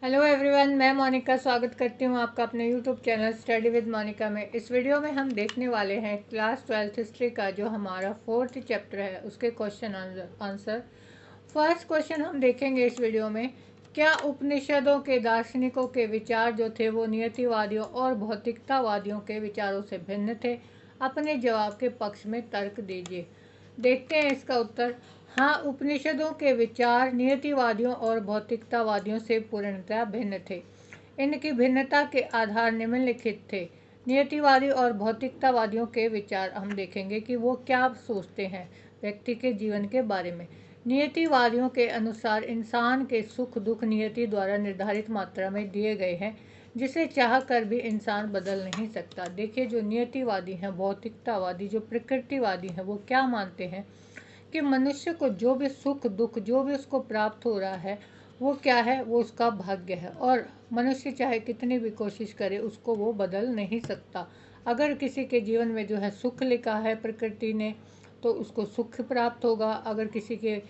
Hello everyone, मैं मोनिका स्वागत करती हूँ आपका अपने YouTube channel study with Monica में। इस वीडियो में हम देखने वाले हैं क्लास 12th हिस्ट्री का जो हमारा 4th चैप्टर है उसके क्वेश्चन आंसर। फर्स्ट क्वेश्चन हम देखेंगे इस वीडियो में, क्या उपनिषदों के दार्शनिकों के विचार जो थे वो नियतिवादियों और भौतिकतावादियों के विचारों से भिन्न थे? अपने जवाब के पक्ष में तर्क दीजिए। देखते हैं इसका उत्तर। हाँ, उपनिषदों के विचार नियतिवादियों और भौतिकतावादियों से पूर्णतः भिन्न थे। इनकी भिन्नता के आधार निम्नलिखित थे। नियतिवादी और भौतिकतावादियों के विचार हम देखेंगे कि वो क्या सोचते हैं व्यक्ति के जीवन के बारे में। नियतिवादियों के अनुसार इंसान के सुख दुख नियति द्वारा निर्धारित मात्रा में दिए गए हैं, जिसे चाह कर भी इंसान बदल नहीं सकता। देखिए, जो नियतिवादी हैं, भौतिकतावादी जो प्रकृतिवादी हैं, वो क्या मानते हैं कि मनुष्य को जो भी सुख दुख जो भी उसको प्राप्त हो रहा है वो क्या है, वो उसका भाग्य है और मनुष्य चाहे कितनी भी कोशिश करे उसको वो बदल नहीं सकता। अगर किसी के जीवन में जो है सुख लिखा है प्रकृति ने तो उसको सुख प्राप्त होगा, अगर किसी के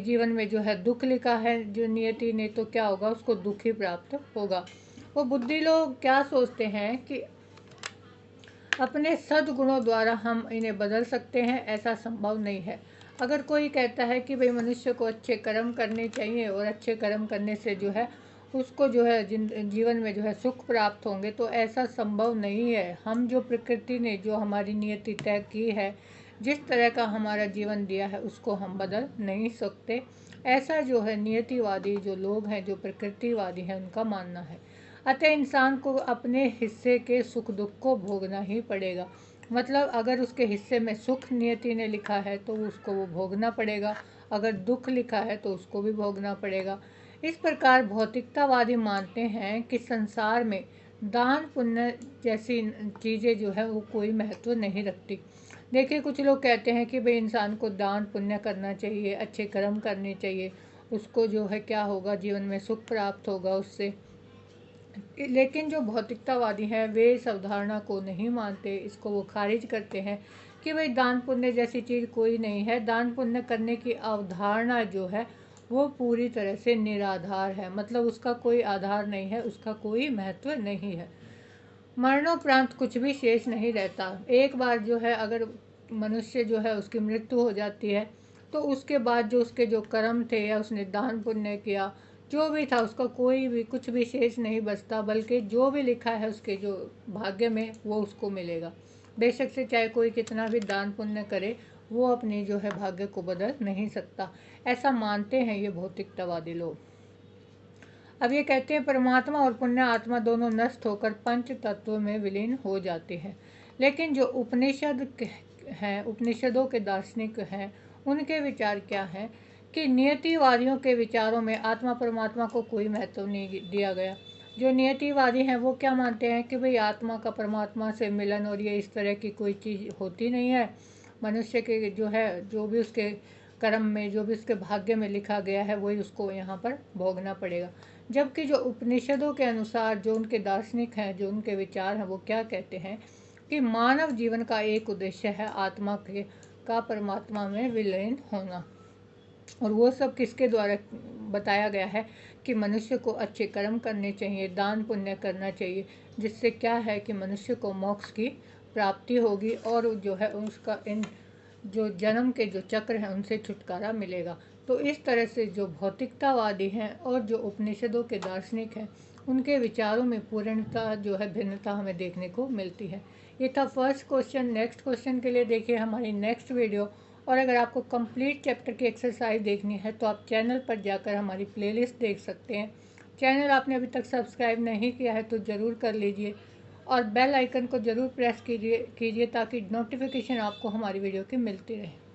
जीवन में जो है दुख लिखा है जो नियति ने तो क्या होगा, उसको दुख ही प्राप्त होगा। वो बुद्धि लोग क्या सोचते हैं कि अपने सद्गुणों द्वारा हम इन्हें बदल सकते हैं, ऐसा संभव नहीं है। अगर कोई कहता है कि भाई मनुष्य को अच्छे कर्म करने चाहिए और अच्छे कर्म करने से जो है उसको जो है जीवन में जो है सुख प्राप्त होंगे, तो ऐसा संभव नहीं है। हम जो प्रकृति ने जो हमारी नियति तय की है, जिस तरह का हमारा जीवन दिया है, उसको हम बदल नहीं सकते। ऐसा जो है नियतिवादी जो लोग हैं, जो प्रकृतिवादी हैं, उनका मानना है। अतः इंसान को अपने हिस्से के सुख दुख को भोगना ही पड़ेगा। मतलब अगर उसके हिस्से में सुख नियति ने लिखा है तो उसको वो भोगना पड़ेगा, अगर दुख लिखा है तो उसको भी भोगना पड़ेगा। इस प्रकार भौतिकतावादी मानते हैं कि संसार में दान पुण्य जैसी चीज़ें जो है वो कोई महत्व नहीं रखती। देखिए, कुछ लोग कहते हैं कि भाई इंसान को दान पुण्य करना चाहिए, अच्छे कर्म करने चाहिए, उसको जो है क्या होगा, जीवन में सुख प्राप्त होगा उससे। लेकिन जो भौतिकतावादी हैं वे इस अवधारणा को नहीं मानते, इसको वो खारिज करते हैं कि भाई दान पुण्य जैसी चीज़ कोई नहीं है। दान पुण्य करने की अवधारणा जो है वो पूरी तरह से निराधार है, मतलब उसका कोई आधार नहीं है, उसका कोई महत्व नहीं है। मरणोपरांत कुछ भी शेष नहीं रहता। एक बार जो है अगर मनुष्य जो है उसकी मृत्यु हो जाती है तो उसके बाद जो उसके जो कर्म थे या उसने दान पुण्य किया जो भी था उसका कोई भी कुछ भी शेष नहीं बचता, बल्कि जो भी लिखा है उसके जो भाग्य में वो उसको मिलेगा। बेशक से चाहे कोई कितना भी दान पुण्य करे, वो अपनी जो है भाग्य को बदल नहीं सकता। ऐसा मानते हैं ये भौतिकतावादी लोग। अब ये कहते हैं परमात्मा और पुण्य आत्मा दोनों नष्ट होकर पंच तत्व में विलीन हो जाते हैं। लेकिन जो उपनिषदों के दार्शनिक हैं, उनके विचार क्या हैं कि नियतिवादियों के विचारों में आत्मा परमात्मा को कोई महत्व नहीं दिया गया। जो नियतिवादी हैं वो क्या मानते हैं कि भाई आत्मा का परमात्मा से मिलन और ये इस तरह की कोई चीज़ होती नहीं है। मनुष्य के जो है जो भी उसके कर्म में जो भी उसके भाग्य में लिखा गया है वही उसको यहाँ पर भोगना पड़ेगा। जबकि जो उपनिषदों के अनुसार जो उनके दार्शनिक हैं, जो उनके विचार हैं, वो क्या कहते हैं कि मानव जीवन का एक उद्देश्य है आत्मा के का परमात्मा में विलीन होना। और वो सब किसके द्वारा बताया गया है कि मनुष्य को अच्छे कर्म करने चाहिए, दान पुण्य करना चाहिए, जिससे क्या है कि मनुष्य को मोक्ष की प्राप्ति होगी और जो है उसका इन जो जन्म के जो चक्र हैं उनसे छुटकारा मिलेगा। तो इस तरह से जो भौतिकतावादी हैं और जो उपनिषदों के दार्शनिक हैं, उनके विचारों में पूर्णता जो है भिन्नता हमें देखने को मिलती है। ये था फर्स्ट क्वेश्चन। नेक्स्ट क्वेश्चन के लिए देखिए हमारी नेक्स्ट वीडियो। और अगर आपको कंप्लीट चैप्टर की एक्सरसाइज देखनी है तो आप चैनल पर जाकर हमारी प्लेलिस्ट देख सकते हैं। चैनल आपने अभी तक सब्सक्राइब नहीं किया है तो ज़रूर कर लीजिए और बेल आइकन को ज़रूर प्रेस कीजिए ताकि नोटिफिकेशन आपको हमारी वीडियो की मिलती रहे।